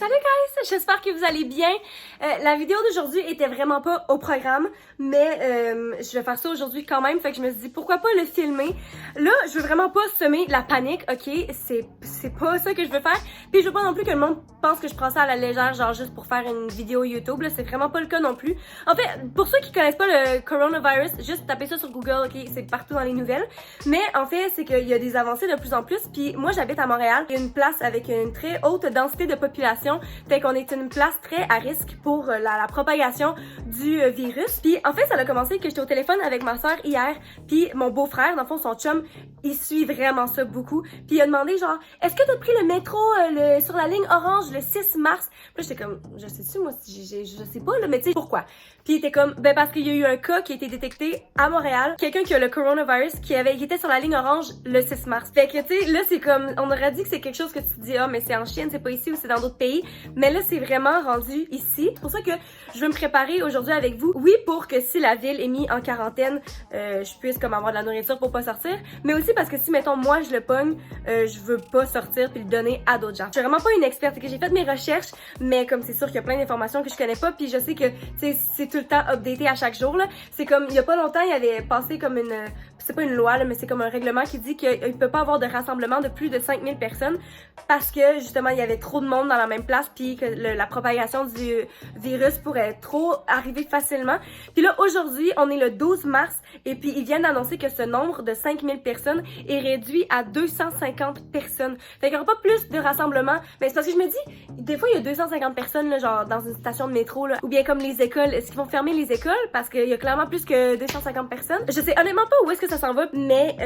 Salut guys, j'espère que vous allez bien. La vidéo d'aujourd'hui était vraiment pas au programme, mais je vais faire ça aujourd'hui quand même, fait que je me suis dit pourquoi pas le filmer. Là, je veux vraiment pas semer la panique, ok? C'est pas ça que je veux faire. Puis je veux pas non plus que le monde pense que je prends ça à la légère, genre juste pour faire une vidéo YouTube, là, c'est vraiment pas le cas non plus. En fait, pour ceux qui connaissent pas le coronavirus, juste tapez ça sur Google, ok? C'est partout dans les nouvelles. Mais en fait, c'est qu'il y a des avancées de plus en plus, puis moi j'habite à Montréal, il y a une place avec une très haute densité de population, fait qu'on est une place très à risque pour la propagation du virus. Puis en fait, ça a commencé que j'étais au téléphone avec ma soeur hier, puis mon beau-frère, dans le fond, son chum, il suit vraiment ça beaucoup. Puis il a demandé genre, est-ce que t'as pris le métro sur la ligne orange le 6 mars? Puis j'étais comme, je sais-tu, moi, je sais pas, là, mais tu sais, pourquoi? Puis il était comme, ben parce qu'il y a eu un cas qui a été détecté à Montréal, quelqu'un qui a le coronavirus qui était sur la ligne orange le 6 mars. Fait que tu sais, là c'est comme, on aurait dit que c'est quelque chose que tu te dis, ah mais c'est en Chine, c'est pas ici ou c'est dans d'autres pays, mais là c'est vraiment rendu ici. C'est pour ça que je veux me préparer aujourd'hui avec vous. Oui, pour que si la ville est mise en quarantaine, je puisse comme avoir de la nourriture pour pas sortir, mais aussi parce que si mettons moi je le pogne, je veux pas sortir puis le donner à d'autres gens. Je suis vraiment pas une experte, que j'ai fait mes recherches, mais comme c'est sûr qu'il y a plein d'informations que je connais pas, puis je sais que c'est tout le temps updaté à chaque jour là. C'est comme il y a pas longtemps, il y avait passé comme une, c'est pas une loi là, mais c'est comme un règlement qui dit qu'il peut pas avoir de rassemblement de plus de 5000 personnes parce que justement il y avait trop de monde dans la même place puis que la propagation du virus pourrait trop arriver facilement. Puis là aujourd'hui, on est le 12 mars et puis ils viennent d'annoncer que ce nombre de 5000 personnes est réduit à 250 personnes. Fait qu'il y aura pas plus de rassemblement, mais c'est parce que je me dis des fois il y a 250 personnes là, genre dans une station de métro là, ou bien comme les écoles, est-ce qu'ils vont fermer les écoles parce qu'il y a clairement plus que 250 personnes. Je sais honnêtement pas où est-ce que ça s'en va, mais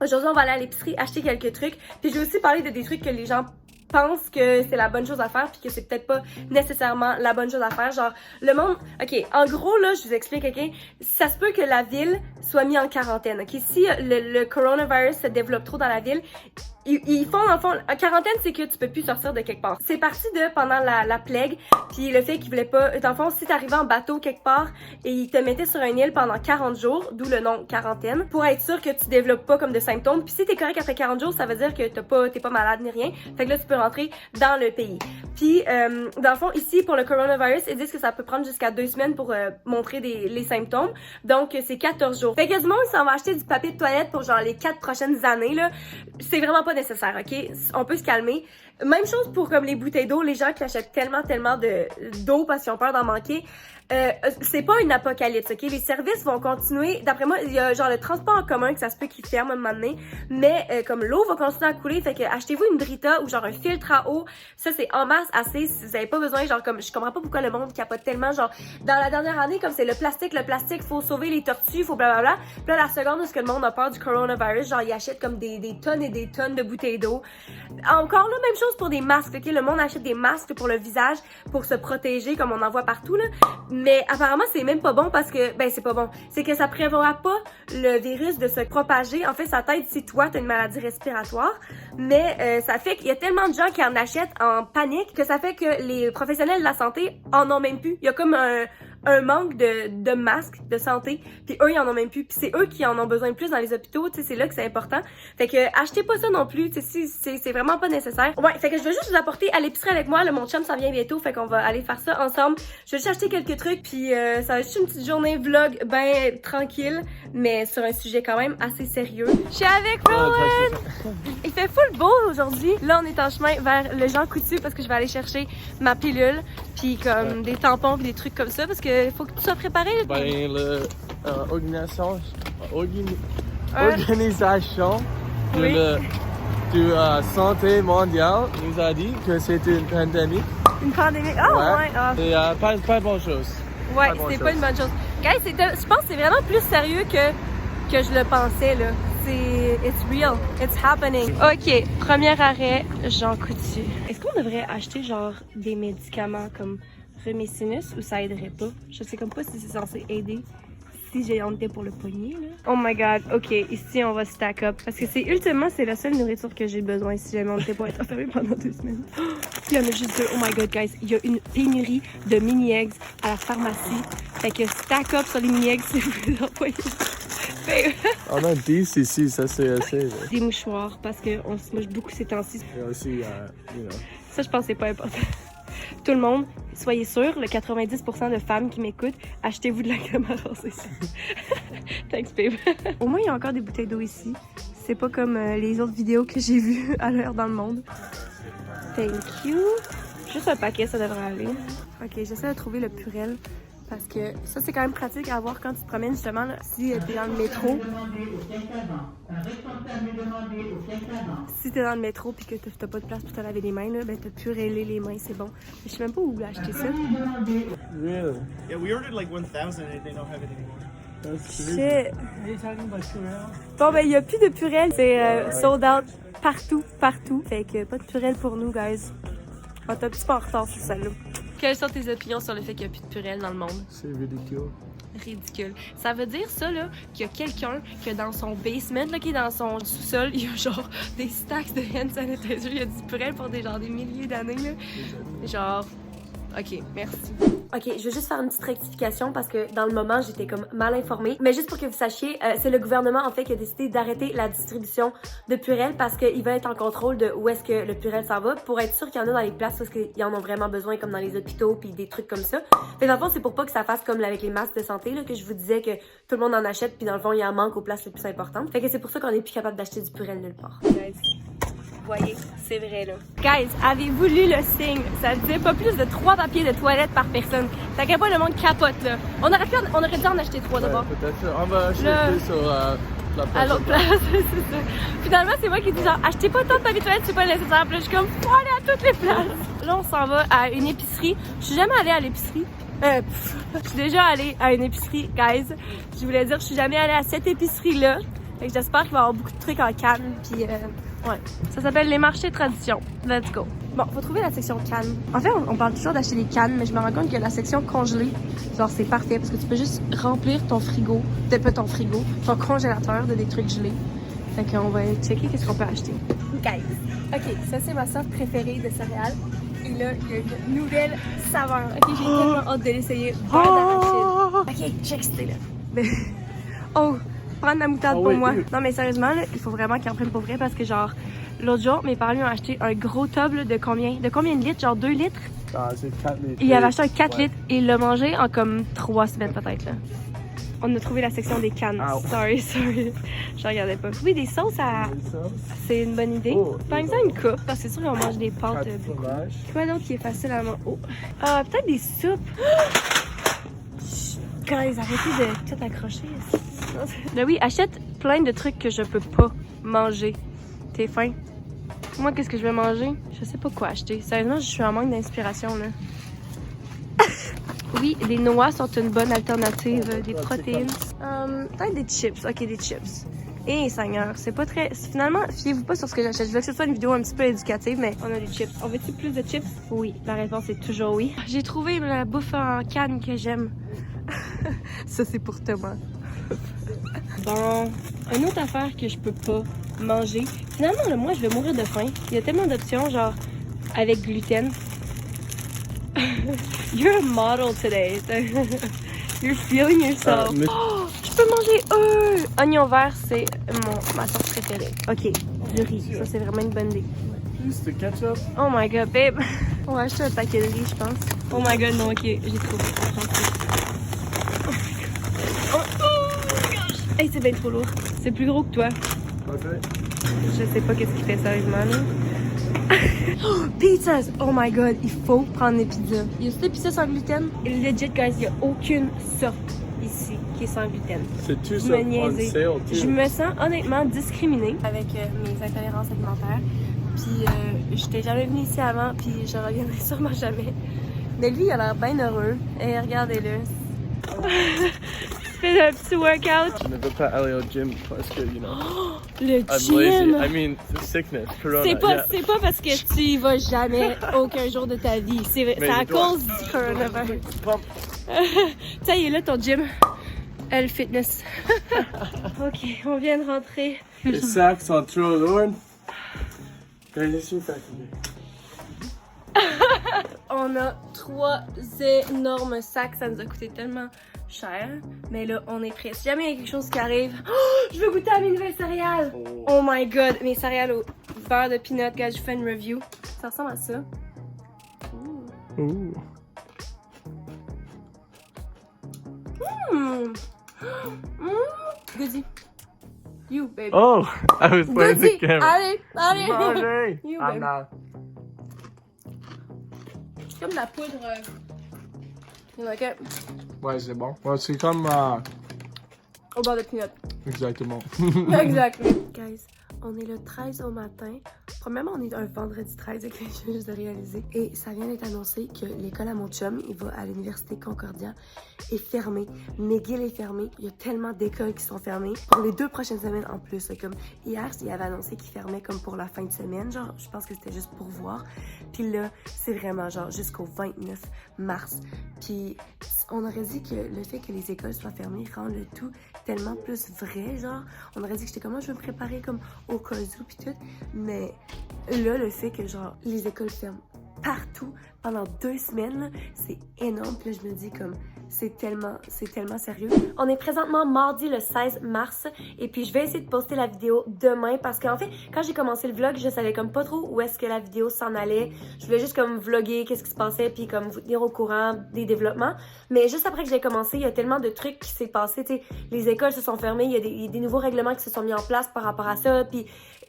aujourd'hui on va aller à l'épicerie acheter quelques trucs. Puis je vais aussi parler de des trucs que les gens pensent que c'est la bonne chose à faire puis que c'est peut-être pas nécessairement la bonne chose à faire. Genre le monde, ok, en gros là je vous explique, ok, ça se peut que la ville soit mise en quarantaine, ok, si le coronavirus se développe trop dans la ville, ils font dans le fond, en quarantaine c'est que tu peux plus sortir de quelque part. C'est parti de pendant la plague, puis le fait qu'ils voulaient pas, dans le fond si t'arrivais en bateau quelque part et ils te mettaient sur une île pendant 40 jours, d'où le nom quarantaine, pour être sûr que tu développes pas comme de symptômes. Puis si t'es correct après 40 jours, ça veut dire que t'es pas malade ni rien, fait que là tu peux rentrer dans le pays. Puis dans le fond ici pour le coronavirus, ils disent que ça peut prendre jusqu'à 2 semaines pour montrer les symptômes, donc c'est 14 jours. Fait que quasiment ils s'en vont acheter du papier de toilette pour genre les 4 prochaines années là, c'est vraiment pas nécessaire, ok? On peut se calmer. Même chose pour comme les bouteilles d'eau, les gens qui achètent tellement d'eau parce qu'ils ont peur d'en manquer. C'est pas une apocalypse, ok? Les services vont continuer. D'après moi, il y a genre le transport en commun que ça se peut qu'il ferme à un moment donné, mais comme l'eau va continuer à couler, fait que achetez-vous une Brita ou genre un filtre à eau. Ça c'est en masse assez si vous avez pas besoin, genre comme je comprends pas pourquoi le monde capote tellement, genre dans la dernière année comme c'est le plastique, faut sauver les tortues, faut blablabla. Puis là la seconde où ce que le monde a peur du coronavirus, genre ils achètent comme des tonnes et des tonnes de bouteilles d'eau. Encore là, même chose pour des masques, ok? Le monde achète des masques pour le visage, pour se protéger comme on en voit partout là. Mais apparemment, c'est même pas bon parce que, ben c'est pas bon. C'est que ça prévoit pas le virus de se propager. En fait, ça t'aide si toi, t'as une maladie respiratoire. Mais ça fait qu'il y a tellement de gens qui en achètent en panique que ça fait que les professionnels de la santé en ont même plus. Il y a comme un manque de masques de santé, puis eux ils en ont même plus, puis c'est eux qui en ont besoin plus dans les hôpitaux, tu sais, c'est là que c'est important. Fait que achetez pas ça non plus, tu sais, c'est vraiment pas nécessaire. Ouais, fait que je veux juste vous apporter à l'épicerie avec moi, là mon chum s'en vient bientôt, fait qu'on va aller faire ça ensemble. Je vais juste acheter quelques trucs, puis ça va être juste une petite journée vlog ben tranquille, mais sur un sujet quand même assez sérieux. Je suis avec Rowan! Il fait full beau aujourd'hui. Là on est en chemin vers le Jean Coutu parce que je vais aller chercher ma pilule, puis comme des tampons puis des trucs comme ça parce que faut que tu sois préparé. Ben, l'organisation Oui. de Santé mondiale nous a dit que c'était une pandémie. Une pandémie? Oh ouais! Ah. Et pas bonne chose. Ouais, c'est pas une bonne chose. Guys, je pense que c'est vraiment plus sérieux que je le pensais là. It's real, it's happening. Ok, premier arrêt, Jean Coutu. Est-ce qu'on devrait acheter genre des médicaments comme Remessinus ou ça aiderait pas? Je sais comme pas si c'est censé aider si j'ai honte pour le poignet là. Oh my god, ok, ici on va stack up parce que ultimement c'est la seule nourriture que j'ai besoin si j'ai honte pour être enfermée pendant 2 semaines. Il y en a juste 2, oh my god guys, il y a une pénurie de mini-eggs à la pharmacie. Fait que stack up sur les mini-eggs si vous les envoyez. On a 10 ici, ça c'est assez. Des mouchoirs parce qu'on se mouche beaucoup ces temps-ci. Et aussi, Ça je pense que c'est pas important. tout le monde, soyez sûrs, le 90% de femmes qui m'écoutent, achetez-vous de la crème à raser. Thanks, babe. Au moins, il y a encore des bouteilles d'eau ici. C'est pas comme les autres vidéos que j'ai vues à l'heure dans le monde. Thank you. Juste un paquet, ça devrait aller. Ok, j'essaie de trouver le Purell. Parce que ça, c'est quand même pratique à avoir quand tu te promènes justement là, si t'es dans le métro. Si t'es dans le métro puis que t'as pas de place pour te laver les mains, là, ben t'as Purellé les mains, c'est bon. Mais je sais même pas où acheter ça. Really? Yeah, we ordered like 1000 and they don't have it anymore. That's Shit. crazy. Are you talking about Purell? Bon, ben il y a plus de Purell, c'est sold out partout. Fait que pas de Purell pour nous, guys. On est un petit peu en retard sur celle-là. Quelles sont tes opinions sur le fait qu'il n'y a plus de Purell dans le monde? C'est ridicule. Ridicule. Ça veut dire ça, là, qu'il y a quelqu'un qui dans son basement, là, qui est dans son sous-sol, il y a genre des stacks de hand sanitizer, il y a du Purell pour des milliers d'années, là. Genre... Ok, merci. Ok, je veux juste faire une petite rectification parce que dans le moment, j'étais comme mal informée. Mais juste pour que vous sachiez, c'est le gouvernement en fait qui a décidé d'arrêter la distribution de Purell parce qu'il va être en contrôle de où est-ce que le Purell s'en va pour être sûr qu'il y en a dans les places où ils en ont vraiment besoin, comme dans les hôpitaux puis des trucs comme ça. Fait dans le fond, c'est pour pas que ça fasse comme avec les masques de santé, là, que je vous disais que tout le monde en achète puis dans le fond, il en manque aux places les plus importantes. Fait que c'est pour ça qu'on est plus capable d'acheter du Purell nulle part. Voyez, c'est vrai là. Guys, avez-vous lu le signe? Ça disait pas plus de 3 papiers de toilette par personne. C'est à quel point le monde capote là. On aurait dû en acheter 3 d'abord. Peut-être. On va acheter plus sur la place. À l'autre place, c'est ça. Finalement, c'est moi qui dis genre, achetez pas tant de papier de toilette, c'est pas nécessaire. Puis là, je suis comme, faut aller à toutes les places. Là, on s'en va à une épicerie. Je suis jamais allée à l'épicerie. Je suis déjà allée à une épicerie, guys. Je voulais dire, je suis jamais allée à cette épicerie-là. Fait que j'espère qu'il va y avoir beaucoup de trucs en canne. Puis, ouais. Ça s'appelle les marchés tradition. Let's go. Bon, faut trouver la section canne. En fait, on parle toujours d'acheter des cannes, mais je me rends compte que la section congelée, genre, c'est parfait parce que tu peux juste remplir ton frigo, ton congélateur de des trucs gelés. Fait qu'on va checker qu'est-ce qu'on peut acheter. Guys, ok, ça c'est ma sorte préférée de céréales. Et là, il y a une nouvelle saveur. Ok, j'ai tellement hâte de l'essayer. Beurre d'arachide. Ok, je suis excitée là. Oh! Prendre la moutarde pour moi. Non, mais sérieusement, là, il faut vraiment qu'ils en prennent pour vrai parce que, genre, l'autre jour, mes parents lui ont acheté un gros tub là, de combien de litres? Genre 2 litres? Ah, c'est 4 litres. Il avait acheté un 4 litres et il l'a mangé en comme 3 semaines peut-être, là. On a trouvé la section des cannes. Ow. Sorry. Je regardais pas. Oui, des sauces à... C'est une bonne idée. Par exemple, une coupe, parce que c'est sûr qu'on mange des pâtes. Quoi d'autre qui est facile à manger? Oh. Ah, peut-être des soupes. Guys, arrêtez de tout accrocher. Là oui, achète plein de trucs que je peux pas manger. T'es faim? Moi, qu'est-ce que je vais manger? Je sais pas quoi acheter. Sérieusement, je suis en manque d'inspiration, là. Oui, les noix sont une bonne alternative, des protéines. Peut-être des chips. Ok, des chips. Eh, Seigneur, c'est pas très... Finalement, fiez-vous pas sur ce que j'achète. Je veux que ce soit une vidéo un petit peu éducative, mais on a des chips. On veut-tu plus de chips? Oui, la réponse est toujours oui. J'ai trouvé la bouffe en canne que j'aime. Ça, c'est pour Thomas. Bon, une autre affaire que je peux pas manger. Finalement, là, moi, je vais mourir de faim. Il y a tellement d'options, genre, avec gluten. You're a model today. You're feeling yourself. Oh, je peux manger oignon vert, c'est ma sauce préférée. Ok, du riz. Ça, c'est vraiment une bonne idée. Plus de ketchup. Oh my god, babe. On va acheter un paquet de riz, je pense. Oh my god, non, ok, j'ai trouvé. Hey, c'est bien trop lourd. C'est plus gros que toi. Okay. Je sais pas qu'est-ce qui fait sérieusement là. Oh, pizzas! Oh my god, il faut prendre des pizzas. Il y a des pizzas sans gluten. Legit, guys, il n'y a aucune sorte ici qui est sans gluten. C'est tout Je ça me on niaisais. sale, Je me sens honnêtement discriminée avec mes intolérances alimentaires. Puis j'étais jamais venue ici avant, puis je reviendrai sûrement jamais. Mais lui, il a l'air bien heureux. Et regardez-le. Fais un petit workout. Je ne veux pas aller au gym parce que, you know, Le I'm gym! lazy. I mean, the sickness, corona. C'est pas parce que tu y vas jamais aucun jour de ta vie. C'est à cause du coronavirus. Ça y est là ton gym. Le fitness. Ok, on vient de rentrer. Les sacs sont trop lourds. Je suis fatigué. On a 3 énormes sacs. Ça nous a coûté tellement cher. Mais là, on est prêts. Si jamais il y a quelque chose qui arrive... Oh, je veux goûter à mes nouvelles céréales! Oh my god! Mes céréales au beurre de peanut. Guys, je fais une review. Ça ressemble à ça. Ouh. Ooh. Goody. You, baby. Oh, I was playing the Goody. camera. Allez. Manger. You, I'm baby. not. C'est comme de la poudre. Ok. Ouais, c'est bon. Ouais, c'est comme... Au bord de peanut. Exactement. Exactement. Guys, on est le 13 au matin. Premièrement, on est un vendredi 13, ok, je viens juste de réaliser. Et ça vient d'être annoncé que l'école à mon chum, il va à l'université Concordia, est fermée. McGill est fermée. Il y a tellement d'écoles qui sont fermées. Pour les 2 prochaines semaines en plus. Comme hier, il avait annoncé qu'il fermait comme pour la fin de semaine. Genre, je pense que c'était juste pour voir. Puis là, c'est vraiment genre jusqu'au 29 mars. Puis on aurait dit que le fait que les écoles soient fermées rend le tout tellement plus vrai, genre. On aurait dit que j'étais comme, moi, je veux me préparer comme au cas où, puis tout. Mais là, le fait que, genre, les écoles ferment partout pendant 2 semaines, c'est énorme. Puis là, je me dis comme, c'est tellement sérieux. On est présentement mardi le 16 mars et puis je vais essayer de poster la vidéo demain parce qu'en fait, quand j'ai commencé le vlog, je savais comme pas trop où est-ce que la vidéo s'en allait. Je voulais juste comme vlogger qu'est-ce qui se passait puis comme vous tenir au courant des développements. Mais juste après que j'ai commencé, il y a tellement de trucs qui s'est passé, tu sais, les écoles se sont fermées, il y a des nouveaux règlements qui se sont mis en place par rapport à ça, puis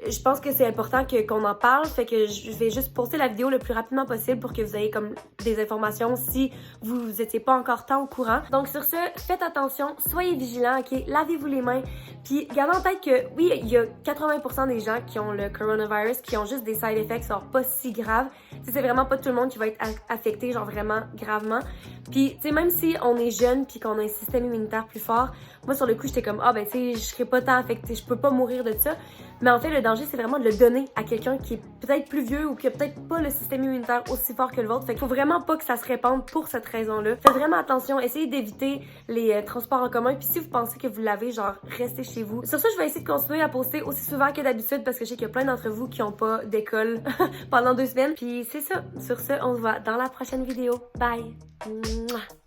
je pense que c'est important qu'on en parle, fait que je vais juste poster la vidéo le plus rapidement possible pour que vous ayez comme des informations si vous étiez pas encore tant au courant. Donc sur ce, faites attention, soyez vigilants, ok? Lavez-vous les mains, puis gardez en tête que oui, il y a 80% des gens qui ont le coronavirus qui ont juste des side effects, genre pas si graves. C'est vraiment pas tout le monde qui va être affecté, genre vraiment gravement. Puis tu sais, même si on est jeune puis qu'on a un système immunitaire plus fort, moi sur le coup j'étais comme ah ben tu sais, je serais pas tant affectée, je peux pas mourir de ça. Mais en fait, le danger, c'est vraiment de le donner à quelqu'un qui est peut-être plus vieux ou qui a peut-être pas le système immunitaire aussi fort que le vôtre. Fait qu'il faut vraiment pas que ça se répande pour cette raison-là. Faites vraiment attention, essayez d'éviter les transports en commun. Puis si vous pensez que vous l'avez, genre, restez chez vous. Sur ça, je vais essayer de continuer à poster aussi souvent que d'habitude parce que je sais qu'il y a plein d'entre vous qui ont pas d'école pendant 2 semaines. Puis c'est ça. Sur ce, on se voit dans la prochaine vidéo. Bye! Mouah.